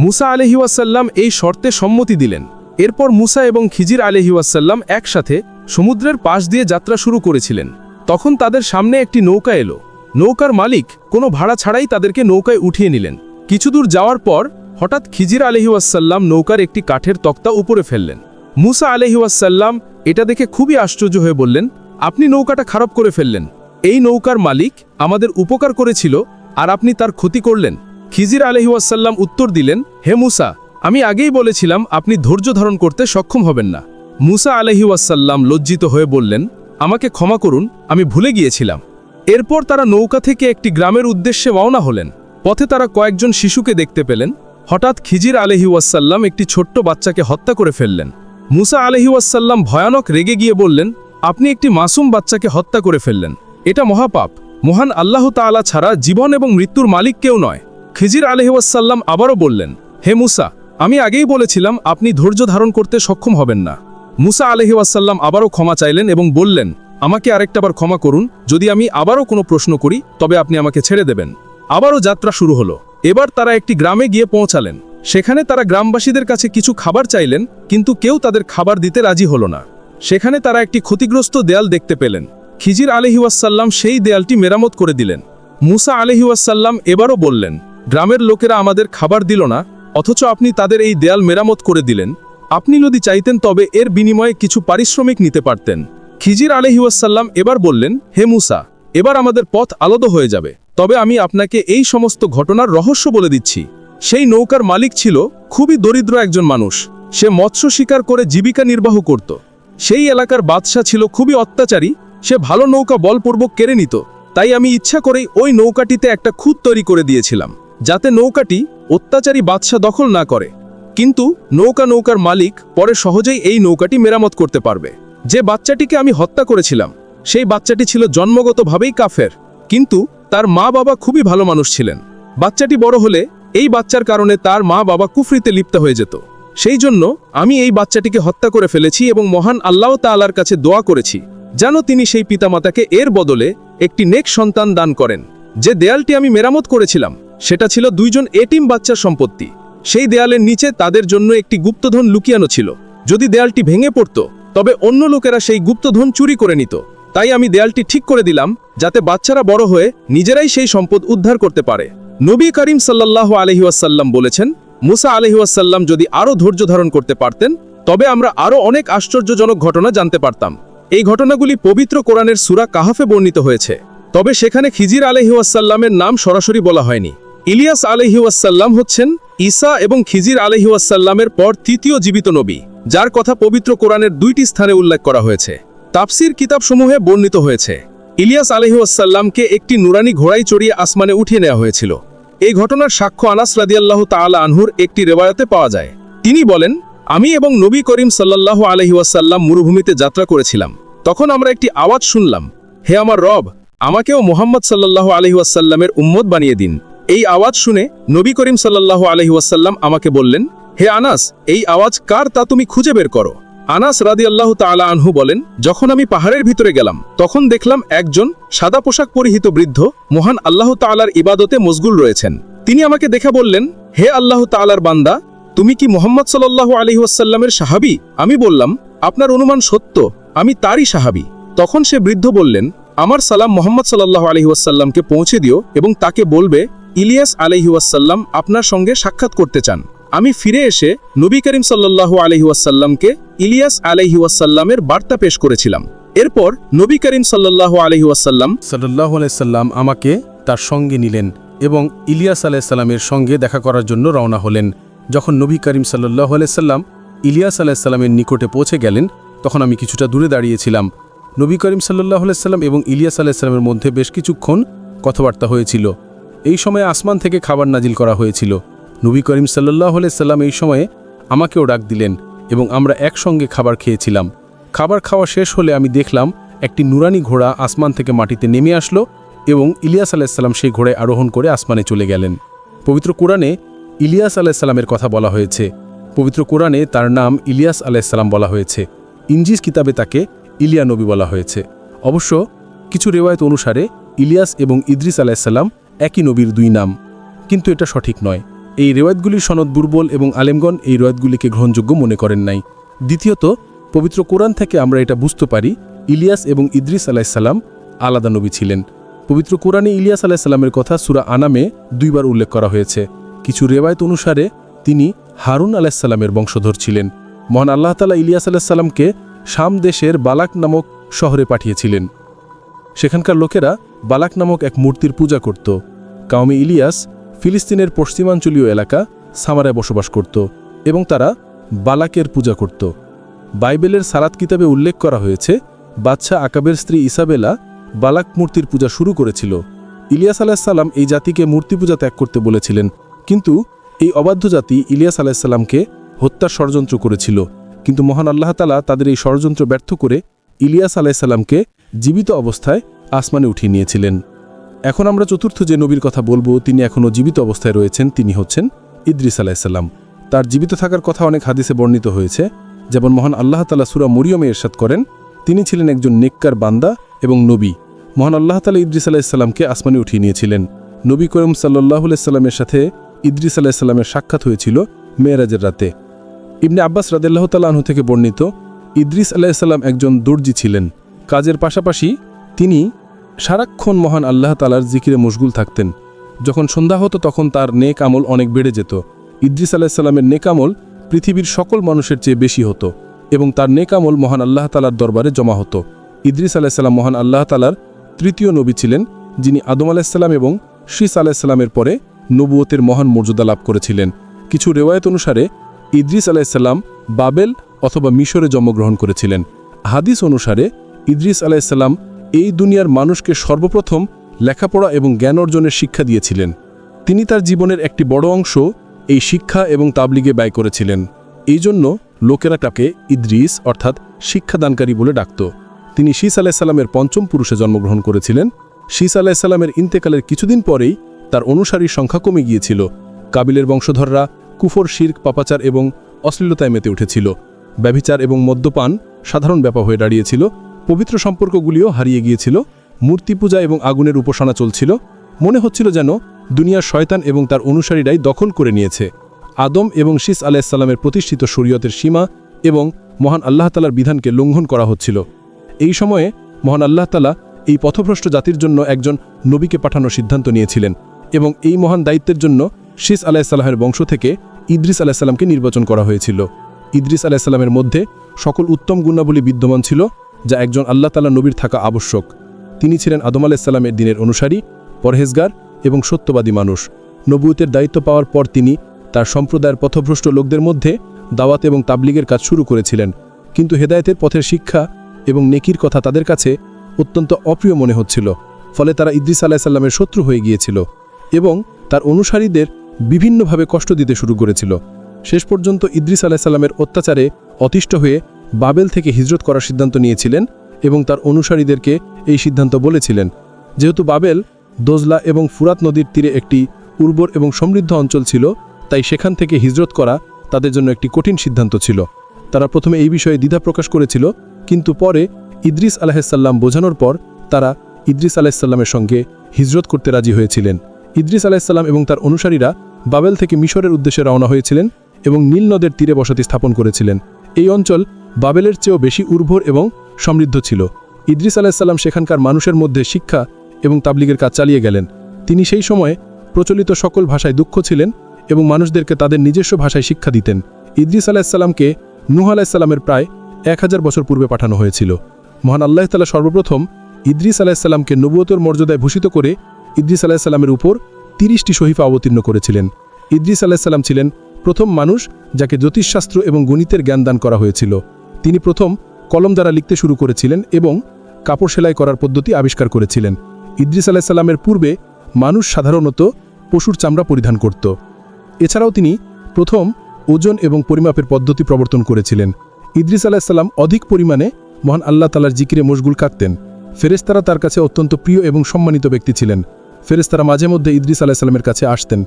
মুসা আলাইহি ওয়াসাল্লাম এই শর্তে সম্মতি দিলেন। এরপর মুসা এবং খিজির আলাইহি ওয়াসাল্লাম একসাথে সমুদ্রের পাশ দিয়ে যাত্রা শুরু করেছিলেন। তখন তাদের সামনে একটি নৌকা এলো। নৌকার মালিক কোনো ভাড়া ছাড়াই তাদেরকে নৌকায় উঠিয়ে নিলেন। কিছু দূর যাওয়ার পর হঠাৎ খিজির আলাইহি ওয়াসাল্লাম নৌকার একটি কাঠের তক্তা উপরে ফেললেন। মুসা আলাইহি ওয়াসাল্লাম এটা দেখে খুবই আশ্চর্য হয়ে বললেন, আপনি নৌকাটা খারাপ করে ফেললেন। এই নৌকার মালিক আমাদের উপকার করেছিল আর আপনি তার ক্ষতি করলেন। খিজির আলাইহি ওয়াসাল্লাম উত্তর দিলেন, হে মুসা, আমি আগেই বলেছিলাম আপনি ধৈর্য ধারণ করতে সক্ষম হবেন না। মুসা আলাইহি ওয়াসাল্লাম লজ্জিত হয়ে বললেন, আমাকে ক্ষমা করুন, আমি ভুলে গিয়েছিলাম। এরপর তারা নৌকা থেকে একটি গ্রামের উদ্দেশ্যে রওনা হলেন। পথে তারা কয়েকজন শিশুকে দেখতে পেলেন। হঠাৎ খিজির আলাইহি ওয়াসাল্লাম একটি ছোট্ট বাচ্চাকে হত্যা করে ফেললেন। মুসা আলাইহি ওয়াসাল্লাম ভয়ানক রেগে গিয়ে বললেন, আপনি একটি মাসুম বাচ্চাকে হত্যা করে ফেললেন, এটা মহাপাপ। মহান আল্লাহ তাআলা ছাড়া জীবন এবং মৃত্যুর মালিক কেউ নয়। খিজির আলাইহি ওয়াসাল্লাম আবারও বললেন, হে মুসা, আমি আগেই বলেছিলাম আপনি ধৈর্য ধারণ করতে সক্ষম হবেন না। মুসা আলাইহি ওয়াসাল্লাম আবারও ক্ষমা চাইলেন এবং বললেন, আমাকে আরেকটাবার ক্ষমা করুন, যদি আমি আবারও কোনো প্রশ্ন করি তবে আপনি আমাকে ছেড়ে দেবেন। আবারও যাত্রা শুরু হলো। এবার তারা একটি গ্রামে গিয়ে পৌঁছালেন। সেখানে তারা গ্রামবাসীদের কাছে কিছু খাবার চাইলেন, কিন্তু কেউ তাদের খাবার দিতে রাজি হলো না। সেখানে তারা একটি ক্ষতিগ্রস্ত দেয়াল দেখতে পেলেন। খিজির আলাইহি ওয়াসাল্লাম সেই দেয়ালটি মেরামত করে দিলেন। মুসা আলাইহি ওয়াসাল্লাম এবারও বললেন, গ্রামের লোকেরা আমাদের খাবার দিল না, অথচ আপনি তাদের এই দেয়াল মেরামত করে দিলেন। আপনি যদি চাইতেন তবে এর বিনিময়ে কিছু পারিশ্রমিক নিতে পারতেন। খিজির আলাইহি ওয়াসাল্লাম এবার বললেন, হে মুসা, এবার আমাদের পথ আলাদা হয়ে যাবে, তবে আমি আপনাকে এই সমস্ত ঘটনার রহস্য বলে দিচ্ছি। সেই নৌকার মালিক ছিল খুবই দরিদ্র একজন মানুষ। সে মৎস্য শিকার করে জীবিকা নির্বাহ করত। সেই এলাকার বাদশা ছিল খুবই অত্যাচারী। সে ভালো নৌকা বলপূর্বক কেড়ে নিত। তাই আমি ইচ্ছা করেই ওই নৌকাটিতে একটা খুঁত তৈরি করে দিয়েছিলাম, যাতে নৌকাটি অত্যাচারী বাদশা দখল না করে। কিন্তু নৌকার মালিক পরে সহজেই এই নৌকাটি মেরামত করতে পারবে। যে বাচ্চাটিকে আমি হত্যা করেছিলাম সেই বাচ্চাটি ছিল জন্মগতভাবেই কাফের, কিন্তু তার মা বাবা খুবই ভালো মানুষ ছিলেন। বাচ্চাটি বড় হলে এই বাচ্চার কারণে তার মা বাবা কুফরিতে লিপ্ত হয়ে যেত। সেই জন্য আমি এই বাচ্চাটিকে হত্যা করে ফেলেছি এবং মহান আল্লাহ তাআলার কাছে দোয়া করেছি যেন তিনি সেই পিতামাতাকে এর বদলে একটি নেক সন্তান দান করেন। যে দেয়ালটি আমি মেরামত করেছিলাম সেটা ছিল 2 জন এতিম বাচ্চার সম্পত্তি। সেই দেয়ালের নিচে তাদের জন্য একটি গুপ্তধন লুকিয়ানো ছিল। যদি দেয়ালটি ভেঙে পড়ত তবে অন্য লোকেরা সেই গুপ্তধন চুরি করে নিত। তাই আমি দেয়ালটি ঠিক করে দিলাম যাতে বাচ্চারা বড় হয়ে নিজেরাই সেই সম্পদ উদ্ধার করতে পারে। নবী করিম সাল্লাল্লাহু আলাইহি ওয়াসাল্লাম বলেছেন, মুসা আলাইহি ওয়াসাল্লাম যদি আরও ধৈর্য ধারণ করতে পারতেন তবে আমরা আরও অনেক আশ্চর্যজনক ঘটনা জানতে পারতাম। এই ঘটনাগুলি পবিত্র কোরআনের সূরা কাহফে বর্ণিত হয়েছে, তবে সেখানে খিজির আলাইহি ওয়াসাল্লামের নাম সরাসরি বলা হয়নি। ইলিয়াস আলাইহিওয়াসাল্লাম হচ্ছেন ঈসা এবং খিজির আলাইহিওয়াসাল্লামের পর তৃতীয় জীবিত নবী, যার কথা পবিত্র কোরআনের 2টি স্থানে উল্লেখ করা হয়েছে। তাফসির কিতাবসমূহে বর্ণিত হয়েছে ইলিয়াস আলাইহিওয়াসাল্লামকে একটি নুরানি ঘোড়ায় চড়িয়ে আসমানে উঠিয়ে নেওয়া হয়েছিল। এই ঘটনার সাক্ষ্য আনাস রাদিয়াল্লাহু তাআলা আনহুর একটি রিওয়ায়াতে পাওয়া যায়। তিনি বলেন, আমি এবং নবী করিম সাল্লাল্লাহু আলাইহি ওয়াসাল্লাম মরুভূমিতে যাত্রা করেছিলাম। তখন আমরা একটি আওয়াজ শুনলাম, হে আমার রব, আমাকেও মুহাম্মদ সাল্লাল্লাহু আলাইহি ওয়াসাল্লামের উম্মত বানিয়ে দিন। এই আওয়াজ শুনে নবী করিম সাল্লাল্লাহু আলাইহি ওয়াসাল্লাম আমাকে বললেন, হে আনাস, এই আওয়াজ কার তা তুমি খুঁজে বের করো। আনাস রাদিয়াল্লাহু তাআলা আনহু বলেন, যখন আমি পাহাড়ের ভিতরে গেলাম তখন দেখলাম একজন সাদা পোশাক পরিহিত বৃদ্ধ মহান আল্লাহ তাআলার ইবাদতে মশগুল রয়েছেন। তিনি আমাকে দেখে বললেন, হে আল্লাহ তাআলার বান্দা, তুমি কি মুহাম্মদ সাল্লাল্লাহু আলাইহি ওয়াসাল্লামের সাহাবী? আমি বললাম, আপনার অনুমান সত্য, আমি তারই সাহাবী। তখন সে বৃদ্ধ বললেন, আমার সালাম মুহাম্মদ সাল্লাল্লাহু আলাইহি ওয়াসাল্লামকে পৌঁছে দিও এবং তাকে বলবে ইলিয়াস আলাইহি ওয়াসাল্লাম আপনার সঙ্গে সাক্ষাৎ করতে চান। আমি ফিরে এসে নবী করিম সাল্লাল্লাহু আলাইহি ওয়াসাল্লামকে ইলিয়াস আলাইহি ওয়াসাল্লামের বার্তা পেশ করেছিলাম। এরপর নবী করিম সাল্লাল্লাহু আলাইহি ওয়াসাল্লাম সাল্লাল্লাহু আলাইহি সাল্লাম আমাকে তার সঙ্গে নিলেন এবং ইলিয়াস আলাইহিস সালামের সঙ্গে দেখা করার জন্য রওনা হলেন। যখন নবী করিম সাল্লাল্লাহু আলাইহি সাল্লাম ইলিয়াস আলাইহিস সালামের নিকটে পৌঁছে গেলেন, তখন আমি কিছুটা দূরে দাঁড়িয়েছিলাম। নবী করিম সাল্লাল্লাহু আলাইহি সাল্লাম এবং ইলিয়াস আলাইহিস সালামের মধ্যে বেশ কিছুক্ষণ কথাবার্তা হয়েছিল। এই সময়ে আসমান থেকে খাবার নাজিল করা হয়েছিল। নবী করিম সাল্লাল্লাহু আলাইহি সাল্লাম এই সময়ে আমাকেও ডাক দিলেন এবং আমরা একসঙ্গে খাবার খেয়েছিলাম। খাবার খাওয়া শেষ হলে আমি দেখলাম একটি নুরানি ঘোড়া আসমান থেকে মাটিতে নেমে আসলো এবং ইলিয়াস আলাইহিস সালাম সেই ঘোড়ায় আরোহণ করে আসমানে চলে গেলেন। পবিত্র কোরআনে ইলিয়াস আলাইহিস সালামের কথা বলা হয়েছে। পবিত্র কোরআনে তার নাম ইলিয়াস আলাইহিস সালাম বলা হয়েছে। ইনজিল কিতাবে তাকে ইলিয়া নবী বলা হয়েছে। অবশ্য কিছু রিওয়ায়াত অনুসারে ইলিয়াস এবং ইদ্রিস আলাইহিস সালাম একই নবীর 2 নাম, কিন্তু এটা সঠিক নয়। এই রিওয়ায়াতগুলির সনদ দুর্বল এবং আলেমগণ এই রিওয়ায়াতগুলিকে গ্রহণযোগ্য মনে করেন নাই। দ্বিতীয়ত, পবিত্র কোরআন থেকে আমরা এটা বুঝতে পারি ইলিয়াস এবং ইদ্রিস আলাইহিস সালাম আলাদা নবী ছিলেন। পবিত্র কোরআনে ইলিয়াস আলাইহিস সালামের কথা সূরা আনামে 2 বার উল্লেখ করা হয়েছে। কিছু রিওয়ায়াত অনুসারে তিনি হারুন আলাইহিস সালামের বংশধর ছিলেন। মহান আল্লাহ তাআলা ইলিয়াস আলাইহিস সালামকে শাম দেশের বালাক নামক শহরে পাঠিয়েছিলেন। সেখানকার লোকেরা বালাক নামক এক মূর্তির পূজা করত। কাউমে ইলিয়াস ফিলিস্তিনের পশ্চিমাঞ্চলীয় এলাকা সামারায় বসবাস করত এবং তারা বালাকের পূজা করত। বাইবেলের সালাত কিতাবে উল্লেখ করা হয়েছে বাদশাহ আকাবের স্ত্রী ইসাবেলা বালাক মূর্তির পূজা শুরু করেছিল। ইলিয়াস আলাইহিস সালাম এই জাতিকে মূর্তি পূজা ত্যাগ করতে বলেছিলেন, কিন্তু এই অবাধ্য জাতি ইলিয়াস আলাইহিস সালামকে হত্যার ষড়যন্ত্র করেছিল। কিন্তু মহান আল্লাহ তাআলা তাদের এই ষড়যন্ত্র ব্যর্থ করে ইলিয়াস আলাইহিস সালামকে জীবিত অবস্থায় আসমানে উঠিয়ে নিয়েছিলেন। এখন আমরা চতুর্থ যে নবীর কথা বলবো, তিনি এখনও জীবিত অবস্থায় রয়েছেন। তিনি হচ্ছেন ইদ্রিস আলাইহিস সালাম। তার জীবিত থাকার কথা অনেক হাদিসে বর্ণিত হয়েছে। যেমন মহান আল্লাহ তাআলা সূরা মরিয়মে ইরশাদ করেন, তিনি ছিলেন একজন নেককার বান্দা এবং নবী। মহান আল্লাহ তাআলা ইদ্রিস আলাইহিস সালামকে আসমানে উঠিয়ে নিয়েছিলেন। নবী করিম সাল্লাল্লাহু আলাইহি সাল্লামের সাথে ইদ্রিস আলাইহিস সালামের সাক্ষাৎ হয়েছিল মেরাজের রাতে। ইবনে আব্বাস রাদিয়াল্লাহু তাআলা আনহু থেকে বর্ণিত, ইদ্রিস আলাইহিস সালাম একজন দর্জি ছিলেন। কাজের পাশাপাশি তিনি সারাক্ষণ মহান আল্লাহ তাআলার জিকিরে মশগুল থাকতেন। যখন সন্ধ্যা হতো তখন তার নেক আমল অনেক বেড়ে যেত। ইদ্রিস আলাইহিস সালামের নেক আমল পৃথিবীর সকল মানুষের চেয়ে বেশি হতো এবং তার নেক আমল মহান আল্লাহ তাআলার দরবারে জমা হতো। ইদ্রিস আলাইহিস সালাম মহান আল্লাহ তাআলার তৃতীয় নবী ছিলেন, যিনি আদম আলাইহিস সালাম এবং শীস আলাইহিস সালামের পরে নবুয়তের মহান মর্যাদা লাভ করেছিলেন। কিছু রিওয়ায়াত অনুসারে ইদ্রিস আলাইহিস সালাম বাবেল অথবা মিশরে জন্মগ্রহণ করেছিলেন। হাদিস অনুসারে ইদ্রিস আলাইহিস সালাম এই দুনিয়ার মানুষকে সর্বপ্রথম লেখাপড়া এবং জ্ঞান অর্জনের শিক্ষা দিয়েছিলেন। তিনি তার জীবনের একটি বড় অংশ এই শিক্ষা এবং তাবলিগে ব্যয় করেছিলেন। এই জন্য লোকেরা তাকে ইদ্রিস অর্থাৎ শিক্ষাদানকারী বলে ডাকত। তিনি শীস আলাইহিস সালামের 5ম পুরুষে জন্মগ্রহণ করেছিলেন। শীস আলাইহিস সালামের ইন্তেকালের কিছুদিন পরেই তার অনুসারীর সংখ্যা কমে গিয়েছিল। কাবিলের বংশধররা কুফর, শিরক, পাপাচার এবং অশ্লীলতায় মেতে উঠেছিল। ব্যভিচার এবং মদ্যপান সাধারণ ব্যাপার হয়ে দাঁড়িয়েছিল। পবিত্র সম্পর্কগুলিও হারিয়ে গিয়েছিল। মূর্তি পূজা এবং আগুনের উপাসনা চলছিল। মনে হচ্ছিল যেন দুনিয়ার শয়তান এবং তার অনুসারীরাই দখল করে নিয়েছে। আদম এবং শীস আলাইহিস সালামের প্রতিষ্ঠিত শরীয়তের সীমা এবং মহান আল্লাহ তাআলার বিধানকে লঙ্ঘন করা হচ্ছিল। এই সময়ে মহান আল্লাহ তাআলা এই পথভ্রষ্ট জাতির জন্য একজন নবীকে পাঠানোর সিদ্ধান্ত নিয়েছিলেন এবং এই মহান দায়িত্বের জন্য শীস আলাইহিস সালামের বংশ থেকে ইদ্রিস আলাইহিস সালামকে নির্বাচন করা হয়েছিল। ইদ্রিস আলাইহিস সালামের মধ্যে সকল উত্তম গুণাবলী বিদ্যমান ছিল, যা একজন আল্লাহ তাআলা নবীর থাকা আবশ্যক। তিনি ছিলেন আদম আলাইহিস সালামের দিনের অনুসারী, পরহেজগার এবং সত্যবাদী মানুষ। নবুয়তের দায়িত্ব পাওয়ার পর তিনি তার সম্প্রদায়ের পথভ্রষ্ট লোকদের মধ্যে দাওয়াত এবং তাবলিগের কাজ শুরু করেছিলেন, কিন্তু হেদায়েতের পথের শিক্ষা এবং নেকির কথা তাদের কাছে অত্যন্ত অপ্রিয় মনে হচ্ছিল। ফলে তারা ইদ্রিস আলাইহিস সালামের শত্রু হয়ে গিয়েছিল এবং তার অনুসারীদের বিভিন্নভাবে কষ্ট দিতে শুরু করেছিল। শেষ পর্যন্ত ইদ্রিস আলাইহিস সালামের অত্যাচারে অতিষ্ঠ হয়ে বাবেল থেকে হিজরত করার সিদ্ধান্ত নিয়েছিলেন এবং তার অনুসারীদেরকে এই সিদ্ধান্ত বলেছিলেন। যেহেতু বাবেল দোজলা এবং ফুরাত নদীর তীরে একটি উর্বর এবং সমৃদ্ধ অঞ্চল ছিল, তাই সেখান থেকে হিজরত করা তাদের জন্য একটি কঠিন সিদ্ধান্ত ছিল। তারা প্রথমে এই বিষয়ে দ্বিধা প্রকাশ করেছিল, কিন্তু পরে ইদ্রিস আলাইহিস সালাম বোঝানোর পর তারা ইদ্রিস আলাইহিস সালামের সঙ্গে হিজরত করতে রাজি হয়েছিলেন। ইদ্রিস আলাইহিস সালাম এবং তার অনুসারীরা বাবেল থেকে মিশরের উদ্দেশ্যে রওনা হয়েছিলেন এবং নীল নদের তীরে বসতি স্থাপন করেছিলেন। এই অঞ্চল বাবেলের চেয়েও বেশি উর্বর এবং সমৃদ্ধ ছিল। ইদ্রিস আলাইহিস সালাম সেখানকার মানুষের মধ্যে শিক্ষা এবং তাবলিগের কাজ চালিয়ে গেলেন। তিনি সেই সময়ে প্রচলিত সকল ভাষায় দক্ষ ছিলেন এবং মানুষদেরকে তাদের নিজস্ব ভাষায় শিক্ষা দিতেন। ইদ্রিস আলাইহিস সালামকে নূহ আলাইহিস সালামের প্রায় 1000 বছর পূর্বে পাঠানো হয়েছিল। মহান আল্লাহ তাআলা সর্বপ্রথম ইদ্রিস আলাইহিস সালামকে নবুয়তের মর্যাদায় ভূষিত করে ইদ্রিস আলাইহিস সালামের উপর 30টি সহিফা অবতীর্ণ করেছিলেন। ইদ্রিস আলাইহিস সালাম ছিলেন প্রথম মানুষ যাকে জ্যোতিষশাস্ত্র এবং গণিতের জ্ঞান দান করা হয়েছিল। তিনি প্রথম কলম দ্বারা লিখতে শুরু করেছিলেন এবং কাপড় সেলাই করার পদ্ধতি আবিষ্কার করেছিলেন। ইদ্রিস আলাইহিস সালামের পূর্বে মানুষ সাধারণত পশুর চামড়া পরিধান করত। এছাড়াও তিনি প্রথম ওজন এবং পরিমাপের পদ্ধতি প্রবর্তন করেছিলেন। ইদ্রিস আলাইহিস সালাম অধিক পরিমাণে মহান আল্লাহ তাআলার জিকিরে মশগুল থাকতেন। ফেরেশতারা তার কাছে অত্যন্ত প্রিয় এবং সম্মানিত ব্যক্তি ছিলেন। ফেরেশতারা মাঝে মধ্যে ইদ্রিস আলাইহিস সালামের কাছে আসতেন।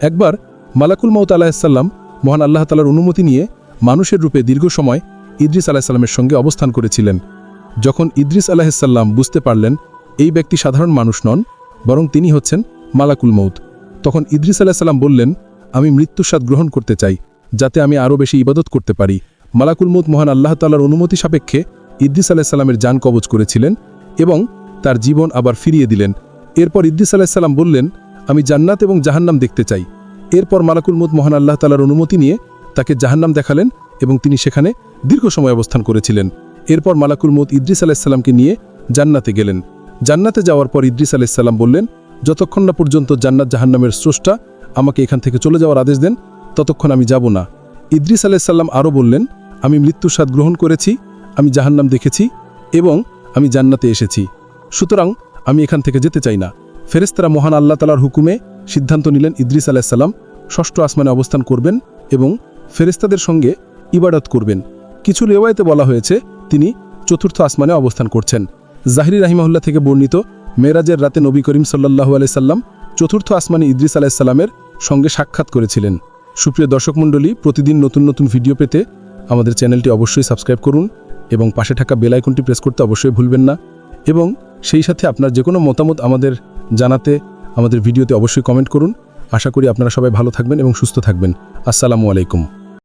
একবার মালাকুল মাউত আলাইহিস সালাম মহান আল্লাহ তাআলার অনুমতি নিয়ে মানুষের রূপে দীর্ঘ সময় ইদ্রিস আলাইহিস সালামের সঙ্গে অবস্থান করেছিলেন। যখন ইদ্রিস আলাইহিস সালাম বুঝতে পারলেন এই ব্যক্তি সাধারণ মানুষ নন, বরং তিনি হচ্ছেন মালাকুল মউত, তখন ইদ্রিস আলাইহিস সালাম বললেন, আমি মৃত্যুর স্বাদ গ্রহণ করতে চাই, যাতে আমি আরও বেশি ইবাদত করতে পারি। মালাকুল মউত মহান আল্লাহ তাআলার অনুমতি সাপেক্ষে ইদ্রিস আলাইহিস সালামের জান কবজ করেছিলেন এবং তার জীবন আবার ফিরিয়ে দিলেন। এরপর ইদ্রিস আলাইহিস সালাম বললেন, আমি জান্নাত এবং জাহান্নাম দেখতে চাই। এরপর মালাকুল মউত মহান আল্লাহ তাআলার অনুমতি নিয়ে তাকে জাহান্নাম দেখালেন এবং তিনি সেখানে দীর্ঘ সময় অবস্থান করেছিলেন। এরপর মালাকুল মউত ইদ্রিস আলাইহিস সালামকে নিয়ে জান্নাতে গেলেন। জান্নাতে যাওয়ার পর ইদ্রিস আলাইহিস সালাম বললেন, যতক্ষণ না পর্যন্ত জান্নাত জাহান্নামের স্রষ্টা আমাকে এখান থেকে চলে যাওয়ার আদেশ দেন, ততক্ষণ আমি যাব না। ইদ্রিস আলাইহিস সালাম আরও বললেন, আমি মৃত্যুর স্বাদ গ্রহণ করেছি, আমি জাহান্নাম দেখেছি এবং আমি জান্নাতে এসেছি, সুতরাং আমি এখান থেকে যেতে চাই না। ফেরেশতারা মহান আল্লাহ তাআলার হুকুমে সিদ্ধান্ত নিলেন ইদ্রিস আলাইহিস সালাম ষষ্ঠ আসমানে অবস্থান করবেন এবং ফেরেশতাদের সঙ্গে ইবাদত করবেন। কিছু রিওয়ায়াতে বলা হয়েছে তিনি চতুর্থ আসমানে অবস্থান করছেন। জাহরি রাহিমাহুল্লাহ থেকে বর্ণিত, মেরাজের রাতে নবী করিম সাল্লাল্লাহু আলাইহি সাল্লাম চতুর্থ আসমানে ইদ্রিস আলাইহিস সালামের সঙ্গে সাক্ষাৎ করেছিলেন। সুপ্রিয় দর্শক মণ্ডলী, প্রতিদিন নতুন নতুন ভিডিও পেতে আমাদের চ্যানেলটি অবশ্যই সাবস্ক্রাইব করুন এবং পাশে থাকা বেল আইকনটি প্রেস করতে অবশ্যই ভুলবেন না, এবং সেই সাথে আপনার যে কোনো মতামত আমাদের জানাতে আমাদের ভিডিওতে অবশ্যই কমেন্ট করুন। আশা করি আপনারা সবাই ভালো থাকবেন এবং সুস্থ থাকবেন। আসসালামু আলাইকুম।